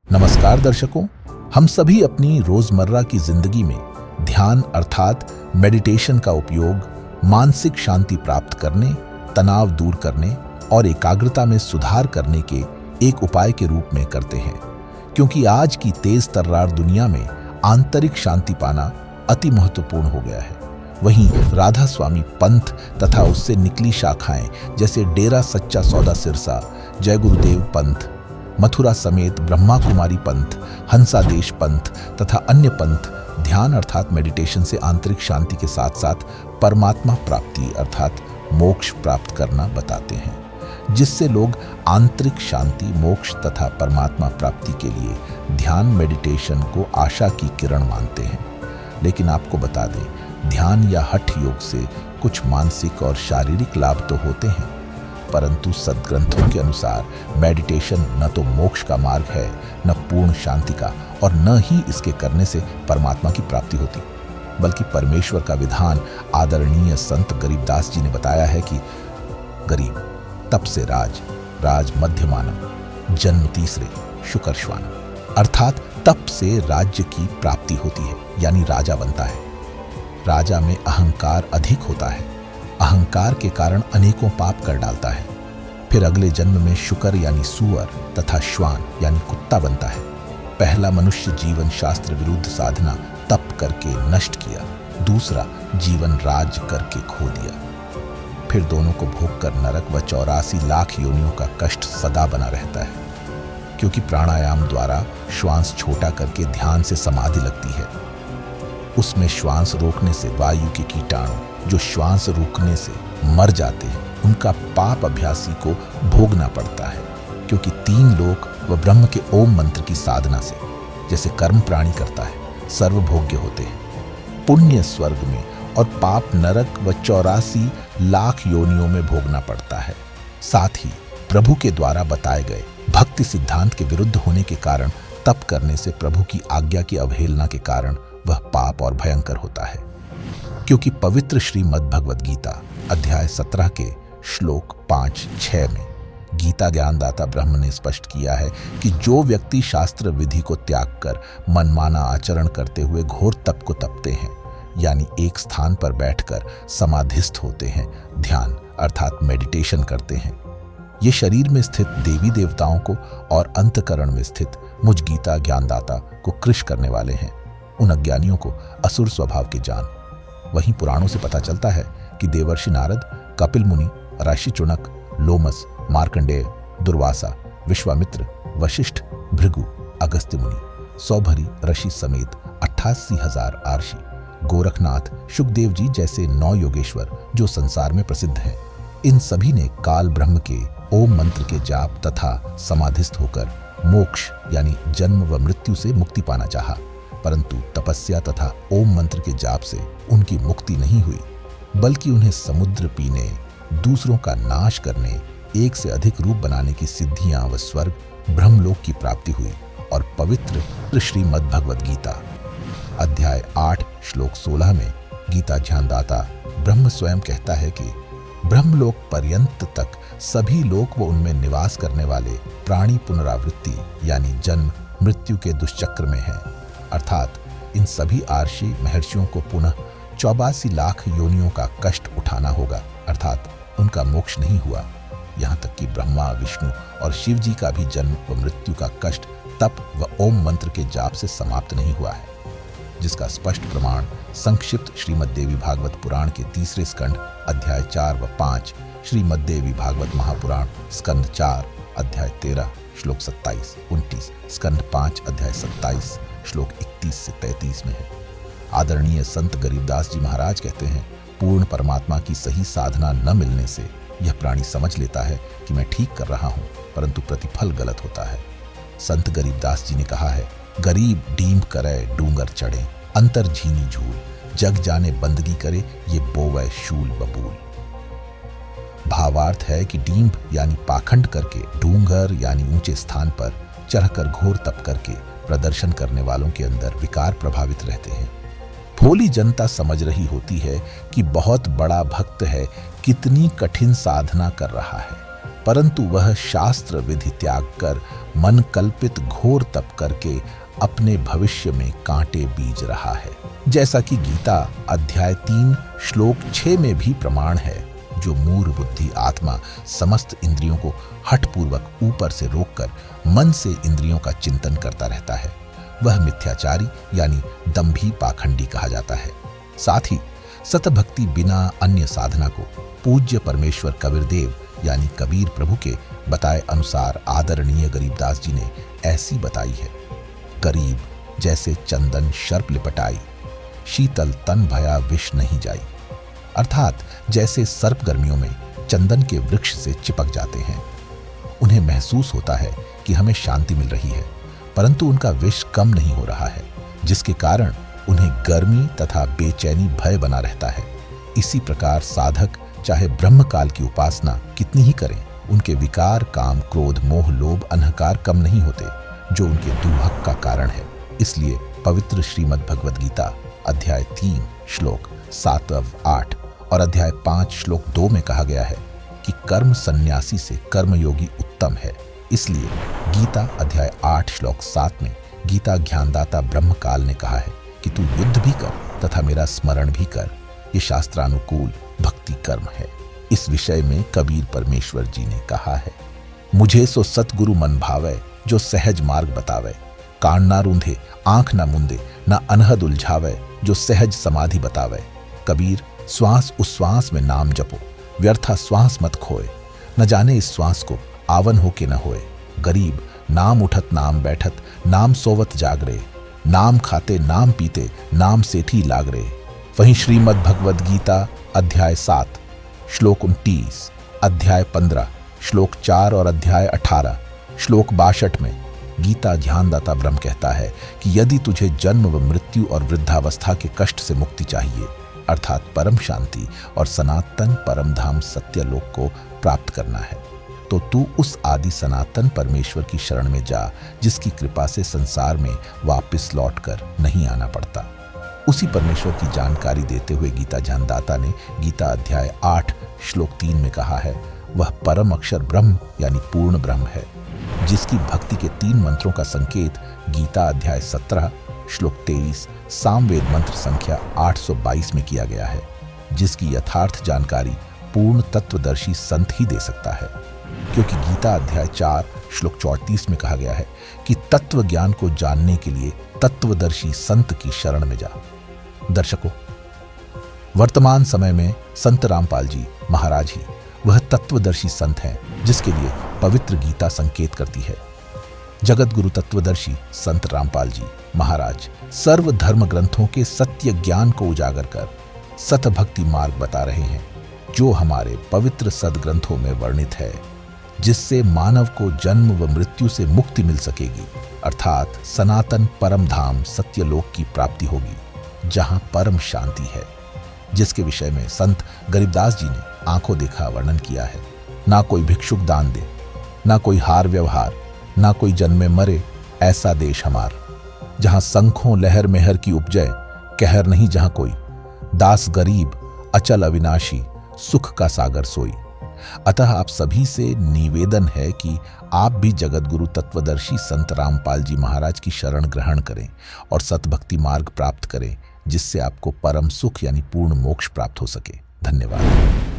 नमस्कार दर्शकों, हम सभी अपनी रोजमर्रा की जिंदगी में ध्यान अर्थात मेडिटेशन का उपयोग मानसिक शांति प्राप्त करने, तनाव दूर करने और एकाग्रता में सुधार करने के एक उपाय के रूप में करते हैं। क्योंकि आज की तेज तर्रार दुनिया में आंतरिक शांति पाना अति महत्वपूर्ण हो गया है। वहीं राधा स्वामी पंथ तथा उससे निकली शाखाएं जैसे डेरा सच्चा सौदा सिरसा, जय गुरुदेव पंथ, मथुरा समेत ब्रह्मा कुमारी पंथ, हंसादेश पंथ तथा अन्य पंथ ध्यान अर्थात मेडिटेशन से आंतरिक शांति के साथ साथ परमात्मा प्राप्ति अर्थात मोक्ष प्राप्त करना बताते हैं, जिससे लोग आंतरिक शांति, मोक्ष तथा परमात्मा प्राप्ति के लिए ध्यान मेडिटेशन को आशा की किरण मानते हैं। लेकिन आपको बता दें, ध्यान या हठ योग से कुछ मानसिक और शारीरिक लाभ तो होते हैं, परंतु सद्ग्रंथों के अनुसार मेडिटेशन न तो मोक्ष का मार्ग है, न पूर्ण शांति का, और न ही इसके करने से परमात्मा की प्राप्ति होती, बल्कि परमेश्वर का विधान आदरणीय संत गरीबदास जी ने बताया है कि गरीब तप से राज, राज मध्यमानम, जन्म तीसरे शुकर श्वानम, अर्थात तप से राज्य की प्राप्ति होती है, यानी राजा बनता है। राजा में अहंकार अधिक होता है, अहंकार के कारण अनेकों पाप कर डालता है। फिर अगले जन्म में शुकर यानी सूअर तथा श्वान यानी कुत्ता बनता है। पहला मनुष्य जीवन शास्त्र विरुद्ध साधना तप करके नष्ट किया, दूसरा जीवन राज करके खो दिया। फिर दोनों को भोग कर नरक व 84 लाख योनियों का कष्ट सदा बना रहता है। क्योंकि प्राणायाम द्वारा श्वास छोटा करके ध्यान से समाधि लगती है, उसमें श्वास रोकने से वायु के कीटाणु जो श्वास रोकने से मर जाते हैं, उनका पाप अभ्यासी को भोगना पड़ता है। क्योंकि 3 लोक व ब्रह्म के ओम मंत्र की साधना से जैसे कर्म प्राणी करता है, सर्वभोग्य होते हैं। पुण्य स्वर्ग में और पाप नरक व 84 लाख योनियों में भोगना पड़ता है। साथ ही प्रभु के द्वारा बताए गए भक्ति सिद्धांत के विरुद्ध होने के कारण तप करने से प्रभु की आज्ञा की अवहेलना के कारण वह पाप और भयंकर होता है। क्योंकि पवित्र श्रीमद् भगवद गीता अध्याय 17 के श्लोक 5-6 में गीता ज्ञानदाता ब्रह्म ने स्पष्ट किया है कि जो व्यक्ति शास्त्र विधि को त्याग कर मनमाना आचरण करते हुए घोर तप को तपते हैं, यानी एक स्थान पर बैठकर समाधिस्थ होते हैं, ध्यान अर्थात मेडिटेशन करते हैं, ये शरीर में स्थित देवी देवताओं को और अंतकरण में स्थित मुझ गीता ज्ञानदाता को कृश करने वाले हैं। उन अज्ञानियों को असुर स्वभाव के जान। वहीं पुराणों से पता चलता है कि देवर्षि नारद, कपिल मुनि, ऋषि चुनक, लोमस, मार्कंडेय, दुर्वासा, विश्वामित्र, वशिष्ठ, भृगु, अगस्त्य मुनि, सौभरी ऋषि समेत 88,000 आर्षि, गोरखनाथ, शुकदेव जी जैसे 9 योगेश्वर जो संसार में प्रसिद्ध हैं, इन सभी ने काल ब्रह्म के ओम मंत्र के जाप तथा समाधिस्थ होकर मोक्ष यानी जन्म व मृत्यु से मुक्ति पाना चाहा, परंतु तपस्या तथा ओम मंत्र के जाप से उनकी मुक्ति नहीं हुई, बल्कि उन्हें समुद्र पीने, दूसरों का नाश करने, एक से अधिक रूप बनाने की सिद्धियां व स्वर्ग ब्रह्मलोक की प्राप्ति हुई। और पवित्र श्रीमद् भगवद गीता अध्याय 8 श्लोक 16 में गीता ध्यानदाता ब्रह्म स्वयं कहता है कि ब्रह्मलोक पर्यंत तक सभी लोक व उनमें निवास करने वाले प्राणी पुनरावृत्ति यानी जन्म मृत्यु के दुष्चक्र में है, अर्थात इन सभी आर्षि महर्षियों को पुनः 84 लाख योनियों का कष्ट उठाना होगा, अर्थात उनका मोक्ष नहीं हुआ। यहाँ तक कि ब्रह्मा, विष्णु और शिव जी का भी जन्म व मृत्यु का कष्ट तप व ओम मंत्र के जाप से समाप्त नहीं हुआ है, जिसका स्पष्ट प्रमाण संक्षिप्त श्रीमद् देवी भागवत पुराण के 3 स्कंध अध्याय 4 व 5, श्रीमद् देवी भागवत महापुराण स्कंद 4 अध्याय 13 श्लोक 27-29, स्कंद 5 अध्याय 27 श्लोक 31 से 33 में है। आदरणीय संत गरीबदास जी महाराज कहते हैं, पूर्ण परमात्मा की सही साधना न मिलने से यह प्राणी समझ लेता है कि मैं ठीक कर रहा हूं, परंतु प्रतिफल गलत होता है। संत गरीबदास जी ने कहा है, गरीब डीम करे डूंगर चढ़े, अंतर झीनी झूल, जग जाने बंदगी करे, ये बोवै शूल बबूल। भावार्थ है कि डीम्ब यानी पाखंड करके, डूंगर यानी ऊंचे स्थान पर चढ़कर घोर तप करके प्रदर्शन करने वालों के अंदर विकार प्रभावित रहते हैं। भोली जनता समझ रही होती है कि बहुत बड़ा भक्त है, कितनी कठिन साधना कर रहा है, परंतु वह शास्त्र विधि त्याग कर मन कल्पित घोर तप करके अपने भविष्य में कांटे बीज रहा है। जैसा कि गीता अध्याय 3 श्लोक 6 में भी प्रमाण है, जो मूढ़ बुद्धि आत्मा समस्त इंद्रियों को हठपूर्वक ऊपर से रोककर मन से इंद्रियों का चिंतन करता रहता है, वह मिथ्याचारी यानी दंभी पाखंडी कहा जाता है। साथ ही सतभक्ति बिना अन्य साधना को पूज्य परमेश्वर कबीरदेव यानी कबीर प्रभु के बताए अनुसार आदरणीय गरीबदास जी ने ऐसी बताई है। गरीब जैसे चंदन शर्प लिपटाई, शीतल तन भया विष नहीं जाई। अर्थात जैसे सर्प गर्मियों में चंदन के वृक्ष से चिपक जाते हैं, उन्हें महसूस होता है कि हमें शांति मिल रही है, परंतु उनका विष कम नहीं हो रहा है, जिसके कारण उन्हें गर्मी तथा बेचैनी भय बना रहता है। इसी प्रकार साधक चाहे ब्रह्म काल की उपासना कितनी ही करें, उनके विकार काम क्रोध मोह लोभ अहंकार कम नहीं होते, जो उनके दुहक का कारण है। इसलिए पवित्र श्रीमद् भगवद गीता अध्याय 3 श्लोक 7-8 और अध्याय 5 श्लोक 2 में कहा गया है कि कर्म सन्यासी से कर्मयोगी उत्तम है। इसलिए गीता अध्याय 8 श्लोक 7 में गीता ज्ञानदाता ब्रह्म काल ने कहा है कि तू युद्ध भी कर तथा मेरा स्मरण भी कर। ये शास्त्रानुकूल भक्ति कर्म है। इस विषय में कबीर परमेश्वर जी ने कहा है, मुझे सो सतगुरु मन भावे, जो सहज मार्ग बतावे। कान ना रूंधे आंख ना मुंदे, ना अनहद उलझावे, जो सहज समाधि बतावे। कबीर श्वास उश्वास में नाम जपो, व्यर्था श्वास मत खोए। न जाने इस श्वास को आवन हो के न होए। गरीब नाम उठत नाम बैठत, नाम सोवत जागरे। नाम खाते नाम पीते, नाम सेठी लागरे। वहीं श्रीमद् भगवद गीता अध्याय 7 श्लोक 29, अध्याय 15 श्लोक 4 और अध्याय 18 श्लोक 62 में गीता ध्यानदाता ब्रह्म कहता है कि यदि तुझे जन्म व मृत्यु और वृद्धावस्था के कष्ट से मुक्ति चाहिए, अर्थात परम शांति और सनातन परम धाम सत्यलोक को प्राप्त करना है, तो तू उस आदि सनातन परमेश्वर की शरण में जा, जिसकी कृपा से संसार में वापस लौटकर नहीं आना पड़ता। उसी परमेश्वर की जानकारी देते हुए गीता ध्यानदाता ने गीता अध्याय 8 श्लोक 3 में कहा है, वह परम अक्षर ब्रह्म यानी पूर्ण ब्रह्म है, जिसकी भक्ति के 3 मंत्रों का संकेत गीता अध्याय 17 श्लोक 23 सामवेद मंत्र संख्या 822 में किया गया है, जिसकी यथार्थ जानकारी पूर्ण तत्वदर्शी संत ही दे सकता है। क्योंकि गीता अध्याय 4 श्लोक 34 में कहा गया है कि तत्व ज्ञान को जानने के लिए तत्वदर्शी संत की शरण में जा। दर्शकों, वर्तमान समय में संत रामपाल जी महाराज ही वह तत्वदर्शी संत हैं, जिसके लिए पवित्र गीता संकेत करती है। जगत गुरु तत्वदर्शी संत रामपाल जी महाराज सर्व धर्म ग्रंथों के सत्य ज्ञान को उजागर कर सतभक्ति मार्ग बता रहे हैं, जो हमारे पवित्र सदग्रंथों में वर्णित है, जिससे मानव को जन्म व मृत्यु से मुक्ति मिल सकेगी, अर्थात सनातन परम धाम सत्यलोक की प्राप्ति होगी, जहां परम शांति है, जिसके विषय में संत गरीबदास जी ने आंखों देखा वर्णन किया है। ना कोई भिक्षुक दान दे, ना कोई हार व्यवहार, ना कोई जन्मे मरे, ऐसा देश हमार, जहां संखों लहर मेहर की उपजय, कहर नहीं जहां कोई, दास गरीब अचल अविनाशी, सुख का सागर सोई। अतः आप सभी से निवेदन है कि आप भी जगत गुरु तत्वदर्शी संत रामपाल जी महाराज की शरण ग्रहण करें और सतभक्ति मार्ग प्राप्त करें, जिससे आपको परम सुख यानी पूर्ण मोक्ष प्राप्त हो सके। धन्यवाद।